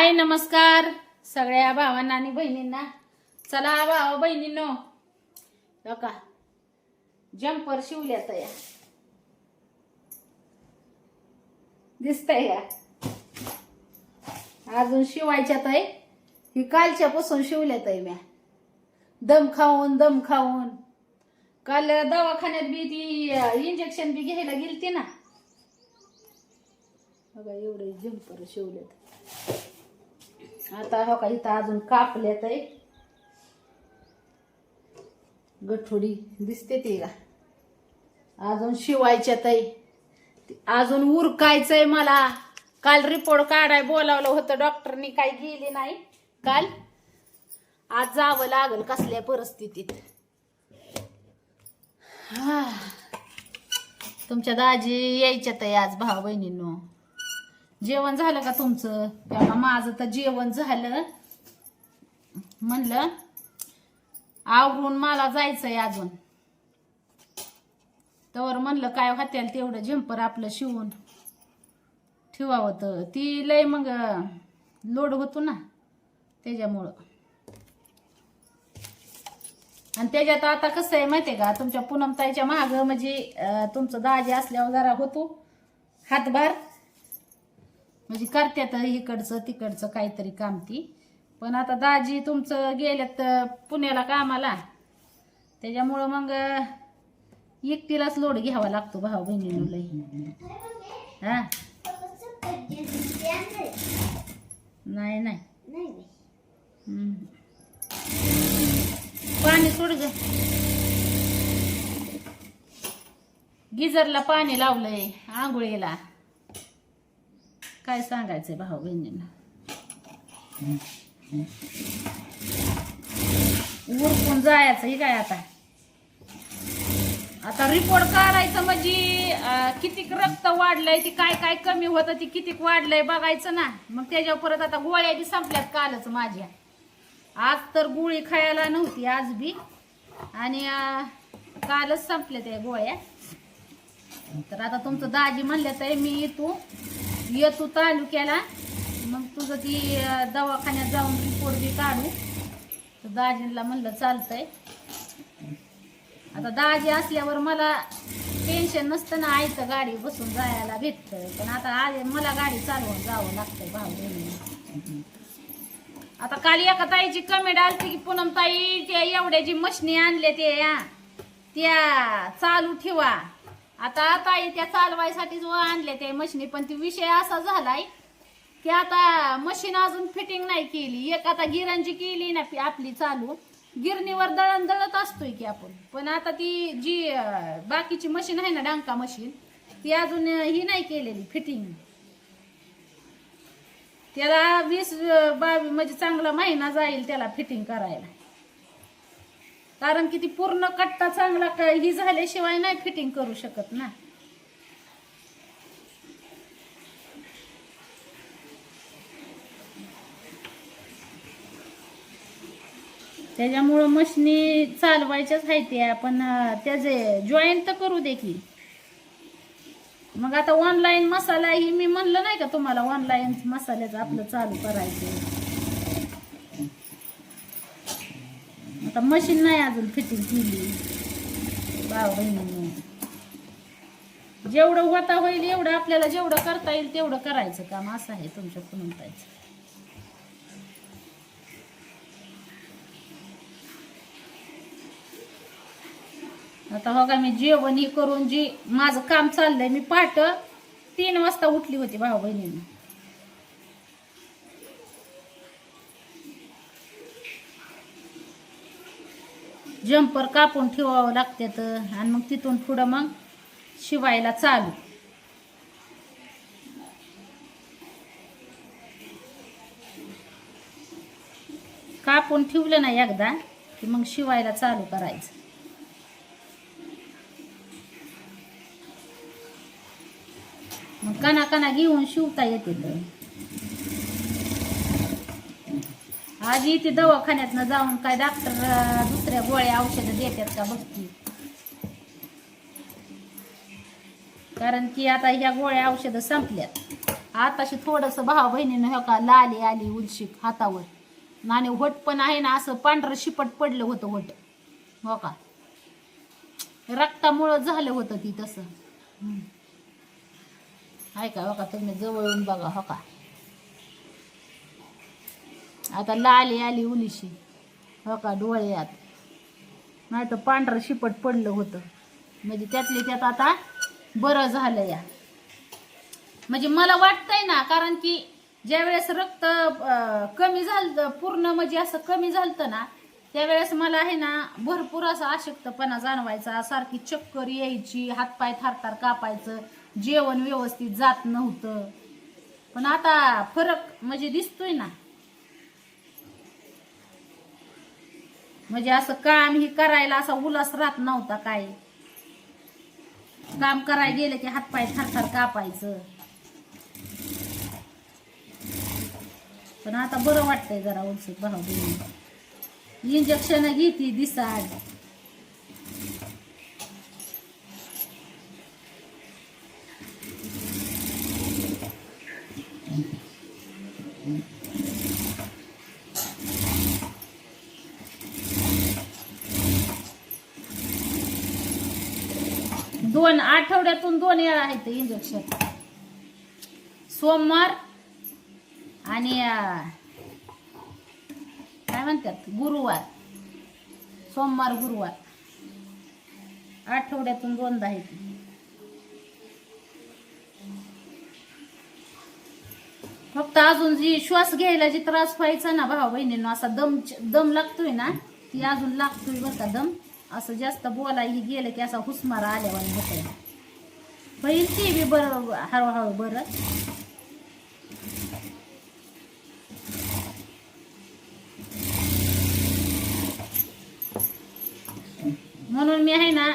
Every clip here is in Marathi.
हाय नमस्कार सगळ्या भावांना आणि बहिणींना. चला भावा बहिणींनो, बघा जम्पर शिवल्यात या, दिसतंय या. अजून शिवायच्यात आहे. ही कालच्यापासून शिवल्यात आहे म्या, दम खाऊन. काल दवाखान्यात बी ती इंजेक्शन बी घ्यायला गेलती ना. बघा एवढे जम्पर शिवलेत. आता हो का इथं अजून कापल्यात आहे. गठोडी दिसते ती का, अजून शिवायच्यात आहे. अजून उरकायचंय मला. काल रिपोर्ट काढाय बोलावलं होतं डॉक्टरनी, काही गेली नाही काल. आज जावं लागल कसल्या परिस्थितीत. तुमच्या दाजी यायच्यात आहे आज भाऊ बहिणींनो. जेवण झालं का तुमचं? तेव्हा माझं तर जेवण झालं. म्हणलं आवरून मला जायचंय अजून. तर म्हणलं काय होत्याल तेवढं जम्पर आपलं शिवून ठेवावं. तर ती लय मग लोड होतो ना त्याच्यामुळं. आणि त्याच्यात आता कसं आहे माहितीये का, तुमच्या पूनमताईच्या माग म्हणजे तुमचं दाजी असल्यावर जरा होतो हातभार. म्हणजे करत्यात इकडचं तिकडचं काहीतरी काम ती. पण आता दाजी तुमचं गेल्यात पुण्याला कामाला, त्याच्यामुळं मग एकटीलाच लोड घ्यावा लागतो भाऊ बहिणीला लई. हा नाही पाणी सोड ग. गिझरला पाणी लावलंय आंघोळीला. काय सांगायचंय भाऊ बहिणींना. उरकून जायचं ही काय. आता रिपोर्ट काढायचं म्हणजे किती रक्त वाढलंय, ती काय काय कमी होतं, ती किती वाढलंय बघायचं ना. मग त्याच्यावर परत आता गोळ्या बी संपल्यात कालच माझ्या. आज तर गोळी खायला नव्हती आज बी, आणि कालच संपल्या त्या गोळ्या. तर आता तुमचं दाजी म्हणल्यात आहे मी येतो तालुक्याला, मग तुझं ती दवाखान्यात जाऊन रिपोर्ट बी काढू. तर दाजींना म्हणलं चालतंय. आता दाजी असल्यावर मला टेन्शन नसतं ना, आईचं गाडी बसून जायला भेटतं. पण आता आज मला गाडी चालवून जावं लागतंय भाऊ बहिणी. आता काल एका ताईची कमेंट आलती की पूनम ताई त्या एवढ्या जी मशनी आणल्या त्या चालू ठेवा. आता ताई त्या चालवायसाठीच आणल्या त्या मशनी, पण ती विषय असा झालाय की आता मशीन अजून फिटिंग नाही केली. एक आता गिरणजी केली ना आपली चालू, गिरणीवर दळण दळत असतोय की आपण. पण आता ती जी बाकीची मशीन आहे ना, डांका मशीन, ती अजून ही नाही केलेली फिटिंग. त्याला 20-22 म्हणजे चांगला महिना जाईल त्याला फिटिंग करायला. कारण की ती पूर्ण कट्टा चांगला ही झाल्याशिवाय नाही फिटिंग करू शकत ना. त्याच्यामुळं मशनी चालवायच्याच आहे त्या, पण त्याचे जॉईंट तर करू दे की. मग आता ऑनलाईन मसाला ही मी म्हणलं नाही का तुम्हाला, ऑनलाईन मसाल्याचं आपलं चालू करायचं. आता मशीन नाही अजून फिटिंग केली भाऊ बहिणीने. जेवढं होता होईल एवढं आपल्याला जेवढं करता येईल तेवढं करायचं काम. असं आहे तुमच्या पूनमताईचं. आता हो का मी जेवण ही करून जी माझं काम चाललंय. मी पहाटे 3 वाजता उठली होती भाऊ बहिणीने. जम्पर कापून ठेवावं लागतात, आणि मग तिथून पुढं मग शिवायला चालू. कापून ठेवलं ना एकदा की मग शिवायला चालू करायचं. मग कणा घेऊन शिवता येते. तर आज इथे दवाखान्यात जाऊन काय डॉक्टर दुसऱ्या गोळ्या औषधं देतात का बघती. कारण की आता ह्या गोळ्या औषधं संपल्यात. आताशी थोडंसं भाऊ बहिणीनं हो का लाली आली उलशीक हातावर आणि होट पण आहे ना असं पांढरं शिपट पडलं होतं होट हो का रक्तामुळं झालं होतं ती तसं आहे का हो का तुम्ही जवळून बघा हो का आता लाली आली उलीशी हो का डोळ्यात नाही तर पांढरं शिपट पडलं होतं म्हणजे त्यातले त्यात आता बरं झालं या म्हणजे मला वाटतंय ना कारण की ज्यावेळेस रक्त कमी झालं पूर्ण म्हणजे असं कमी झालं ना त्यावेळेस मला आहे ना भरपूर असा अशक्तपणा जाणवायचा सारखी चक्कर यायची हातपाय थारथार कापायचं जेवण व्यवस्थित जात नव्हतं पण आता फरक म्हणजे दिसतोय ना म्हणजे असं काम ही करायला असा उल्हास राहत नव्हता काय काम करायला गेलं की हातपाय थारथार कापायचं पण आता बरं वाटतंय जरा उलसक भाऊ बहिणी इंजेक्शन घेती दिसाड आठवड्यातून 2 वेळा आहेत इंजेक्शन सोमवार आणि काय म्हणतात गुरुवार सोमवार गुरुवार आठवड्यातून 2दा आहेत फक्त अजून जी श्वास घ्यायला जी त्रास व्हायचा ना भाऊ बहिणींना असा दम लागतोय ना ती अजून लागतोय बरं का दम असं जास्त बोलायला गेलं की असा हुसमारा आल्यावर होतंय होईल ती बी बरं हळूहळू बरं म्हणून मी आहे ना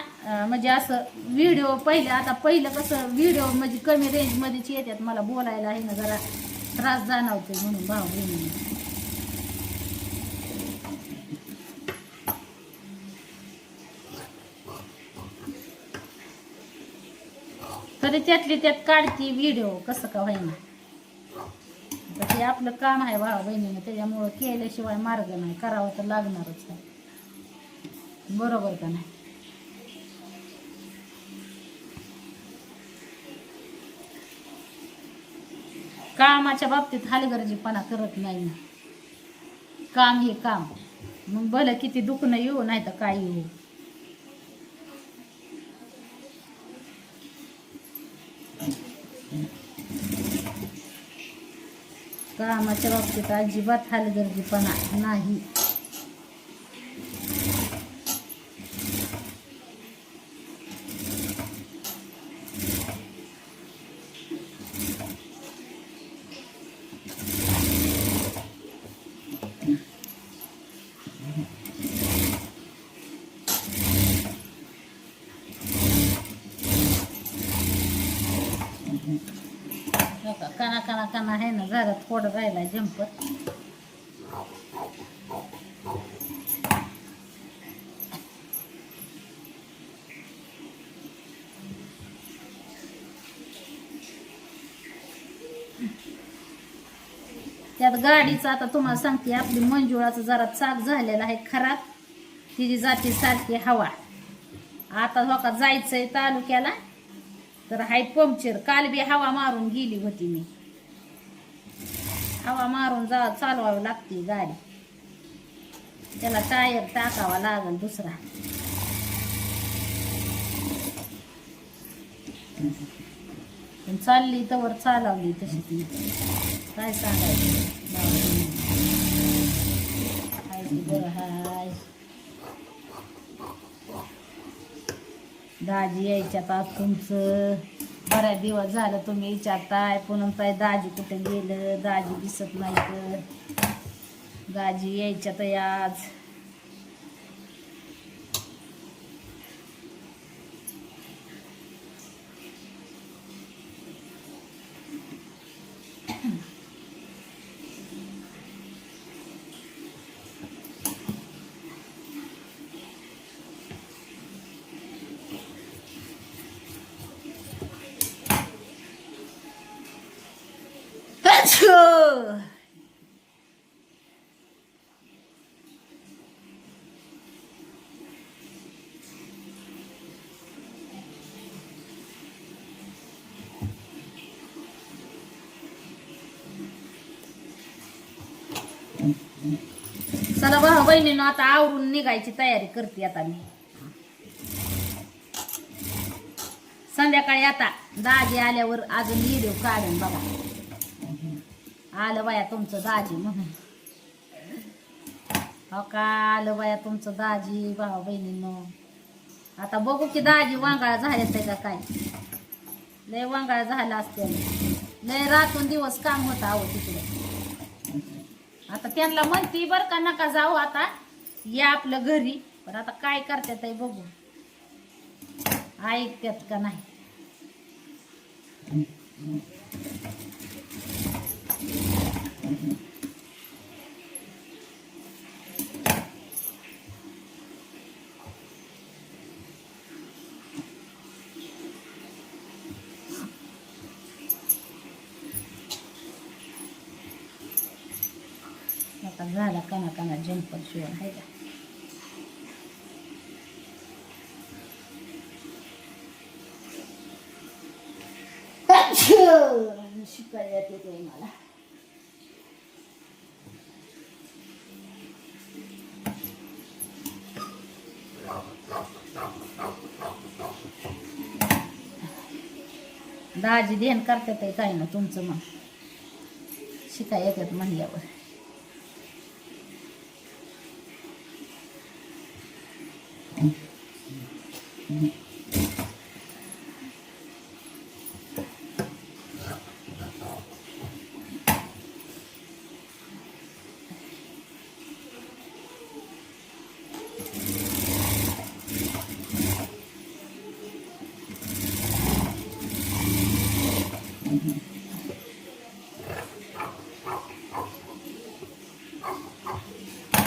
म्हणजे असं व्हिडिओ पहिलं कसं व्हिडिओ म्हणजे कमी रेंजमध्येच येतात मला बोलायला आहे ना जरा त्रास जाणवतोय म्हणून भाऊ बहिणी तरी त्यातली त्यात काढती व्हिडिओ कसं का होईना ते आपलं काम आहे भाऊ बहिणीनं त्याच्यामुळं केल्याशिवाय मार्ग नाही करावं तर लागणारच आहे बरोबर का नाही कामाच्या बाबतीत हलगर्जीपणा करत नाही ना काम हे काम मग भलं किती दुखणं येऊ नाही तर काय येऊ कामाच्या बाबतीत अजिबात हलगर्जीपणा नाही काना काना काना आहे ना घरात थोडं राहिला जंपर त्यात गाडीचं आता तुम्हाला सांगते आपली मंजुळाचं जरा चाक झालेला आहे खराब तिची जाती सारखी हवा आता धोका जायचंय तालुक्याला तर हाय पंक्चर काल बी हवा मारून गेली होती मी हवा मारून चालवावी लागते गाडी त्याला टायर टाकावा लागल दुसरा पण चालली तर चालवली तशी ती काय सांगायचं बरं हाय दाजी यायच्यात आज तुमचं बऱ्याच दिवस झालं तुम्ही विचारताय पुन्हा काय दाजी कुठे गेलं दाजी दिसत नाही तर दाजी यायच्यात आज चला भाऊ बहिणीनं आता आवरून निघायची तयारी करते आता मी. संध्याकाळी आता दाजी आल्यावर अजून व्हिडिओ काढून बघा. आलं बाया तुमचं दाजी म्हणून. हो का, आलं बाया तुमचं दाजी भाऊ बहिणीनं. आता बघू की दाजी वांगाळ झाले ते का काय. लय वांगाळ झाला असते. लय रातून दिवस काम होतं आहो तिकडे. आता त्यांना म्हणती बरं का नका जाऊ आता या आपलं घरी, पण आता काय करतात ते बघू ऐकतात का नाही. आता झाला काना काना जंपर शिवाय आहे का. शिकायला येते मला. दाजी ध्यान करतात काय ना तुमचं मग शिकाय येतात म्हणल्यावर.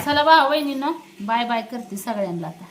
चला भाऊ बहिणीनं बाय बाय करते सगळ्यांना आता.